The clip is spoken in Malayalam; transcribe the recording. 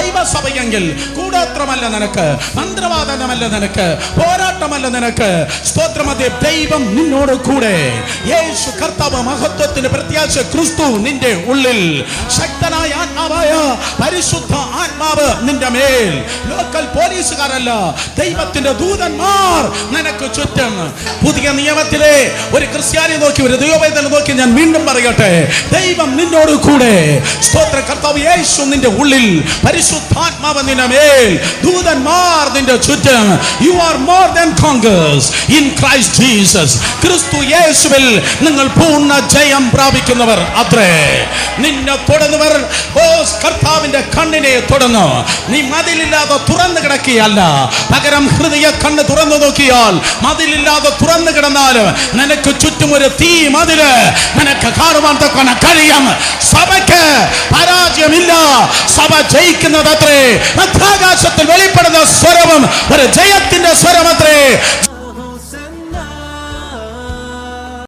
ദൈവസഭയെങ്കിൽ കൂടോത്രമല്ല നിനക്ക്, മന്ത്രവാദനമല്ല നിനക്ക്, പോരാട്ടമല്ല നിനക്ക്. സ്തോത്രമതേ, ദൈവം നിന്നോട് കൂടെ. യേശു കർത്താവ് മഹത്വത്തിന്റെ പ്രത്യാശ ക്രിസ്തു നിന്റെ ഉള്ളിൽ. ശക്തനായ ആത്മാവായ പരിശുദ്ധ ആത്മാവ് നിന്റെ മേൽ. ലോക്കൽ പോലീസുകാരല്ല, ദൈവത്തിന്റെ ദൂതന്മാർ നിനക്ക് ചുറ്റും. പുതിയ നിയമത്തിലെ ഒരു ക്രിസ്ത്യാനി നോക്കി, ഒരു ദൈവവേദന നോക്കി ഞാൻ വീണ്ടും പറയട്ടെ, ദൈവം നിന്നോട് കൂടെ. സ്തോത്ര കർത്താവ് യേശു നിന്റെ ഉള്ളിൽ, പരിശുദ്ധാത്മാവ് നിന്റെ മേൽ, ദൂതന്മാർ നിന്റെ ചുറ്റും. You are more than conquerors in Christ Jesus. ക്രിസ്തു യേശുവിൽ നിങ്ങൾ പൂർണ്ണ ജയം പ്രാപിക്കുന്നവർ അത്രേ. നിന്നെ തൊടുന്നവർ കർത്താവിന്റെ കണ്ണിനെ തൊടുന്നു. നീ മതിലില്ലാതെ തുറന്നു കിടക്കുകയല്ല, പകരം ഹൃദയ കണ്ണ് തുറന്നു നോക്കിയാൽ മതിലില്ലാതെ തുറന്നു കിടന്നാലും നിനക്ക് ചുറ്റും ഒരു തീ മതില് നിനക്ക് കാണുവാൻ തക്കവണ്ണം കഴിയും. സഭയ്ക്ക് പരാജയമില്ല, സഭ ജയിക്കുന്നത് അത്രേ. മധ്യാകാശത്തിൽ വെളിപ്പെടുന്ന സ്വരവും ഒരു ജയത്തിന്റെ സ്വരമത്രേ.